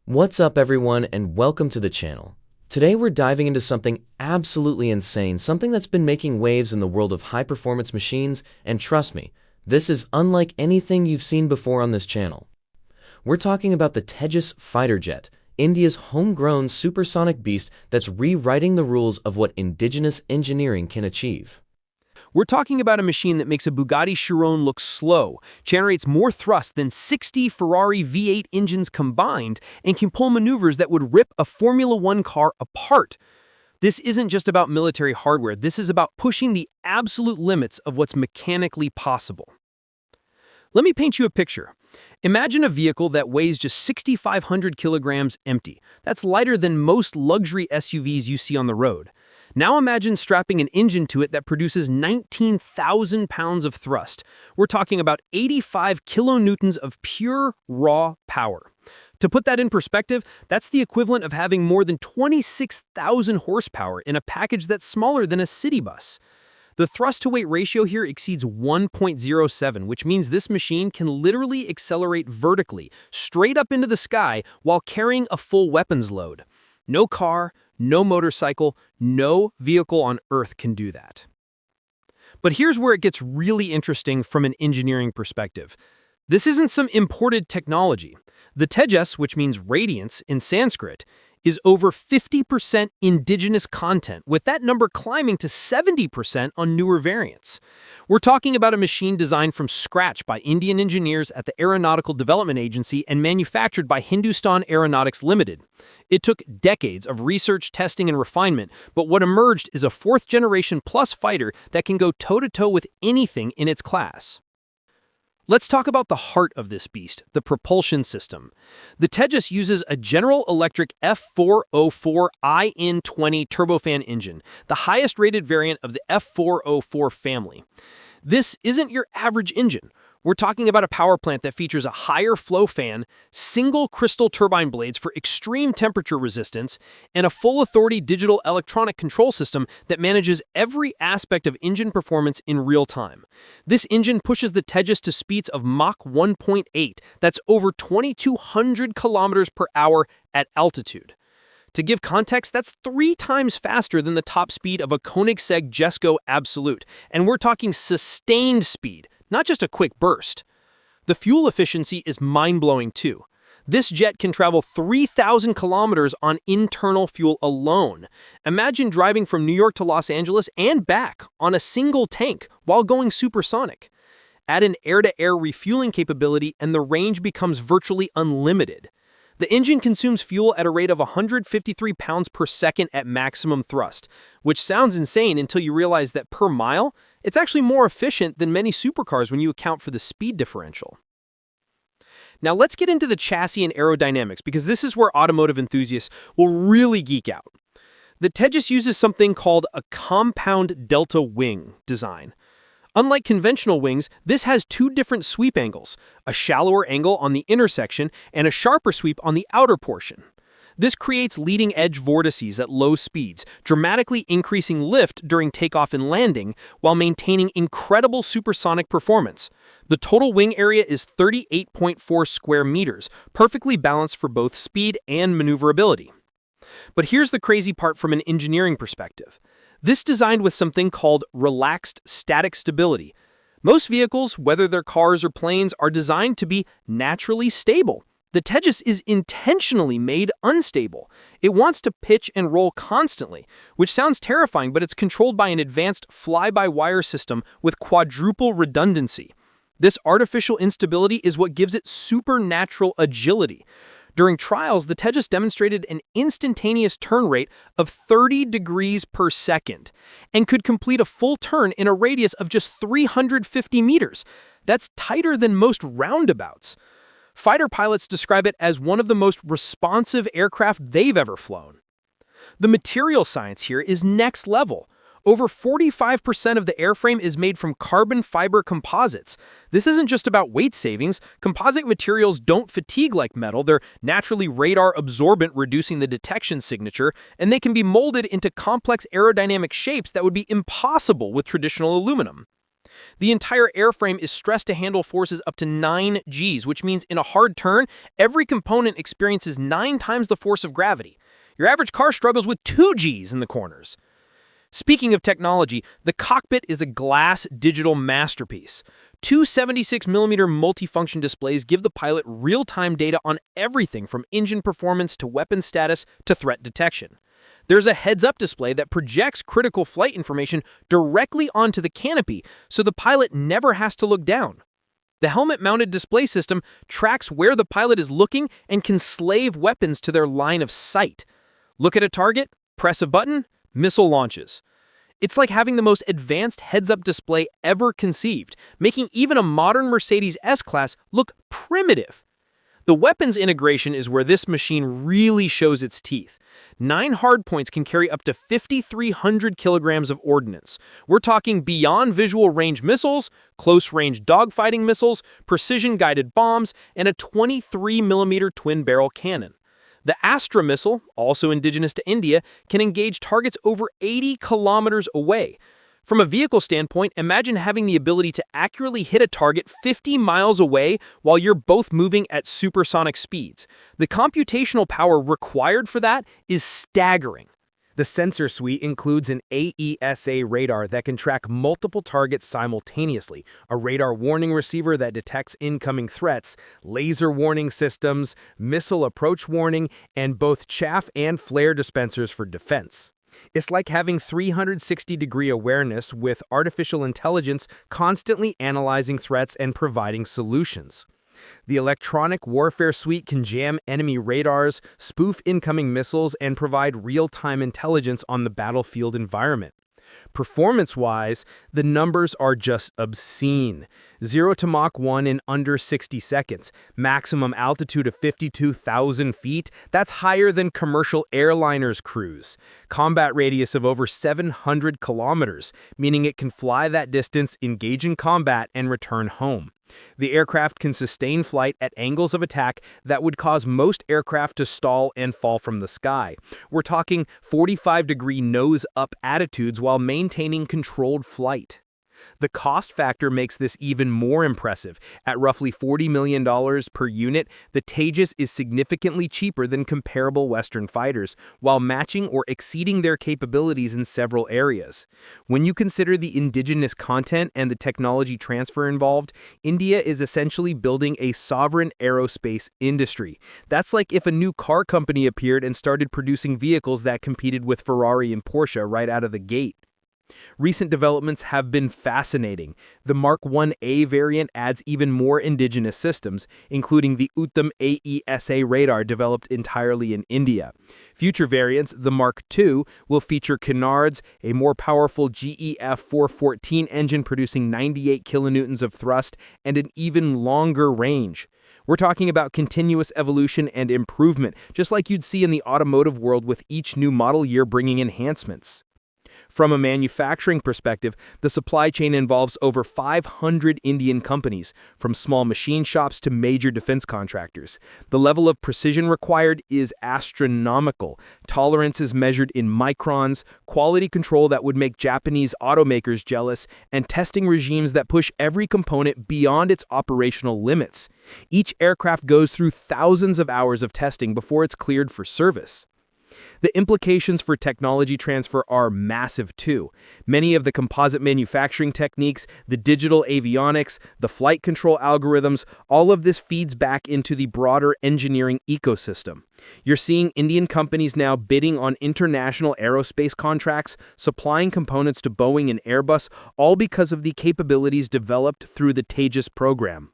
What's up everyone and welcome to the channel. Today we're diving into something absolutely insane, something that's been making waves in the world of high-performance machines, and trust me, this is unlike anything you've seen before on this channel. We're talking about the Tejas Fighter Jet, India's homegrown supersonic beast that's rewriting the rules of what indigenous engineering can achieve. We're talking about a machine that makes a Bugatti Chiron look slow, generates more thrust than 60 Ferrari V8 engines combined, and can pull maneuvers that would rip a Formula One car apart. This isn't just about military hardware, this is about pushing the absolute limits of what's mechanically possible. Let me paint you a picture. Imagine a vehicle that weighs just 6,500 kilograms empty. That's lighter than most luxury SUVs you see on the road. Now imagine strapping an engine to it that produces 19,000 pounds of thrust. We're talking about 85 kilonewtons of pure, raw power. To put that in perspective, that's the equivalent of having more than 26,000 horsepower in a package that's smaller than a city bus. The thrust-to-weight ratio here exceeds 1.07, which means this machine can literally accelerate vertically, straight up into the sky, while carrying a full weapons load. No car, no motorcycle, no vehicle on Earth can do that. But here's where it gets really interesting from an engineering perspective. This isn't some imported technology. The Tejas, which means radiance in Sanskrit, is over 50% indigenous content, with that number climbing to 70% on newer variants. We're talking about a machine designed from scratch by Indian engineers at the Aeronautical Development Agency and manufactured by Hindustan Aeronautics Limited. It took decades of research, testing, and refinement, but what emerged is a fourth-generation plus fighter that can go toe-to-toe with anything in its class. Let's talk about the heart of this beast, the propulsion system. The Tejas uses a General Electric F404IN20 turbofan engine, the highest-rated variant of the F404 family. This isn't your average engine. We're talking about a power plant that features a higher flow fan, single crystal turbine blades for extreme temperature resistance, and a full-authority digital electronic control system that manages every aspect of engine performance in real time. This engine pushes the Tejas to speeds of Mach 1.8, that's over 2,200 kilometers per hour at altitude. To give context, that's 3 times faster than the top speed of a Koenigsegg Jesko Absolute, and we're talking sustained speed, not just a quick burst. The fuel efficiency is mind-blowing too. This jet can travel 3,000 kilometers on internal fuel alone. Imagine driving from New York to Los Angeles and back on a single tank while going supersonic. Add an air-to-air refueling capability and the range becomes virtually unlimited. The engine consumes fuel at a rate of 153 pounds per second at maximum thrust, which sounds insane until you realize that per mile, it's actually more efficient than many supercars when you account for the speed differential. Now let's get into the chassis and aerodynamics, because this is where automotive enthusiasts will really geek out. The Tejas uses something called a compound delta wing design. Unlike conventional wings, this has 2 different sweep angles, a shallower angle on the inner section and a sharper sweep on the outer portion. This creates leading-edge vortices at low speeds, dramatically increasing lift during takeoff and landing while maintaining incredible supersonic performance. The total wing area is 38.4 square meters, perfectly balanced for both speed and maneuverability. But here's the crazy part from an engineering perspective. This designed with something called relaxed static stability. Most vehicles, whether they're cars or planes, are designed to be naturally stable. The Tejas is intentionally made unstable. It wants to pitch and roll constantly, which sounds terrifying, but it's controlled by an advanced fly-by-wire system with quadruple redundancy. This artificial instability is what gives it supernatural agility. During trials, the Tejas demonstrated an instantaneous turn rate of 30 degrees per second and could complete a full turn in a radius of just 350 meters. That's tighter than most roundabouts. Fighter pilots describe it as one of the most responsive aircraft they've ever flown. The material science here is next level. Over 45% of the airframe is made from carbon fiber composites. This isn't just about weight savings. Composite materials don't fatigue like metal. They're naturally radar absorbent, reducing the detection signature, and they can be molded into complex aerodynamic shapes that would be impossible with traditional aluminum. The entire airframe is stressed to handle forces up to 9 Gs, which means in a hard turn, every component experiences 9 times the force of gravity. Your average car struggles with 2 Gs in the corners. Speaking of technology, the cockpit is a glass digital masterpiece. Two 76mm multifunction displays give the pilot real-time data on everything from engine performance to weapon status to threat detection. There's a heads-up display that projects critical flight information directly onto the canopy, so the pilot never has to look down. The helmet-mounted display system tracks where the pilot is looking and can slave weapons to their line of sight. Look at a target, press a button, missile launches. It's like having the most advanced heads-up display ever conceived, making even a modern Mercedes S-Class look primitive. The weapons integration is where this machine really shows its teeth. 9 hardpoints can carry up to 5,300 kilograms of ordnance. We're talking beyond visual range missiles, close-range dogfighting missiles, precision-guided bombs, and a 23mm twin-barrel cannon. The Astra missile, also indigenous to India, can engage targets over 80 kilometers away. From a vehicle standpoint, imagine having the ability to accurately hit a target 50 miles away while you're both moving at supersonic speeds. The computational power required for that is staggering. The sensor suite includes an AESA radar that can track multiple targets simultaneously, a radar warning receiver that detects incoming threats, laser warning systems, missile approach warning, and both chaff and flare dispensers for defense. It's like having 360-degree awareness with artificial intelligence constantly analyzing threats and providing solutions. The electronic warfare suite can jam enemy radars, spoof incoming missiles, and provide real-time intelligence on the battlefield environment. Performance-wise, the numbers are just obscene. 0 to Mach 1 in under 60 seconds. Maximum altitude of 52,000 feet. That's higher than commercial airliners cruise. Combat radius of over 700 kilometers, meaning it can fly that distance, engage in combat, and return home. The aircraft can sustain flight at angles of attack that would cause most aircraft to stall and fall from the sky. We're talking 45-degree nose-up attitudes while maintaining controlled flight. The cost factor makes this even more impressive. At roughly $40 million per unit, the Tejas is significantly cheaper than comparable Western fighters, while matching or exceeding their capabilities in several areas. When you consider the indigenous content and the technology transfer involved, India is essentially building a sovereign aerospace industry. That's like if a new car company appeared and started producing vehicles that competed with Ferrari and Porsche right out of the gate. Recent developments have been fascinating. The Mark 1A variant adds even more indigenous systems, including the Uttam AESA radar developed entirely in India. Future variants, the Mark II, will feature canards, a more powerful GEF 414 engine producing 98 kilonewtons of thrust, and an even longer range. We're talking about continuous evolution and improvement, just like you'd see in the automotive world with each new model year bringing enhancements. From a manufacturing perspective, the supply chain involves over 500 Indian companies, from small machine shops to major defense contractors. The level of precision required is astronomical. Tolerance is measured in microns, quality control that would make Japanese automakers jealous, and testing regimes that push every component beyond its operational limits. Each aircraft goes through thousands of hours of testing before it's cleared for service. The implications for technology transfer are massive too. Many of the composite manufacturing techniques, the digital avionics, the flight control algorithms, all of this feeds back into the broader engineering ecosystem. You're seeing Indian companies now bidding on international aerospace contracts, supplying components to Boeing and Airbus, all because of the capabilities developed through the Tejas program.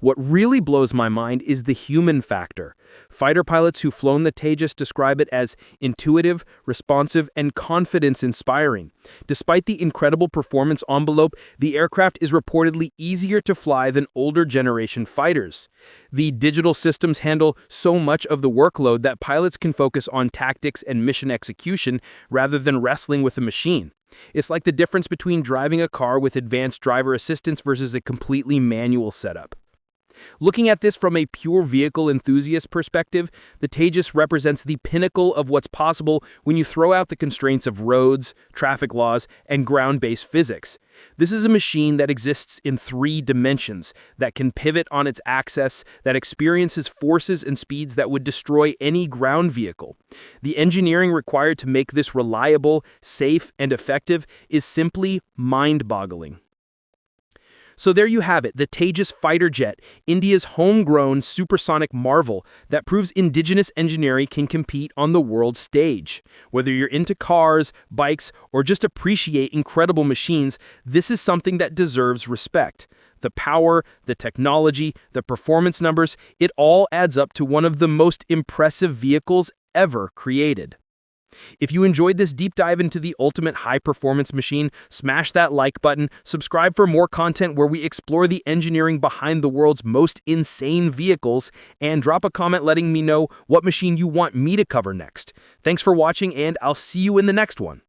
What really blows my mind is the human factor. Fighter pilots who've flown the Tejas describe it as intuitive, responsive, and confidence-inspiring. Despite the incredible performance envelope, the aircraft is reportedly easier to fly than older generation fighters. The digital systems handle so much of the workload that pilots can focus on tactics and mission execution rather than wrestling with the machine. It's like the difference between driving a car with advanced driver assistance versus a completely manual setup. Looking at this from a pure vehicle enthusiast perspective, the Tejas represents the pinnacle of what's possible when you throw out the constraints of roads, traffic laws, and ground-based physics. This is a machine that exists in 3 dimensions, that can pivot on its axis, that experiences forces and speeds that would destroy any ground vehicle. The engineering required to make this reliable, safe, and effective is simply mind-boggling. So there you have it, the Tejas Fighter Jet, India's homegrown supersonic marvel that proves indigenous engineering can compete on the world stage. Whether you're into cars, bikes, or just appreciate incredible machines, this is something that deserves respect. The power, the technology, the performance numbers, it all adds up to one of the most impressive vehicles ever created. If you enjoyed this deep dive into the ultimate high-performance machine, smash that like button, subscribe for more content where we explore the engineering behind the world's most insane vehicles, and drop a comment letting me know what machine you want me to cover next. Thanks for watching, and I'll see you in the next one.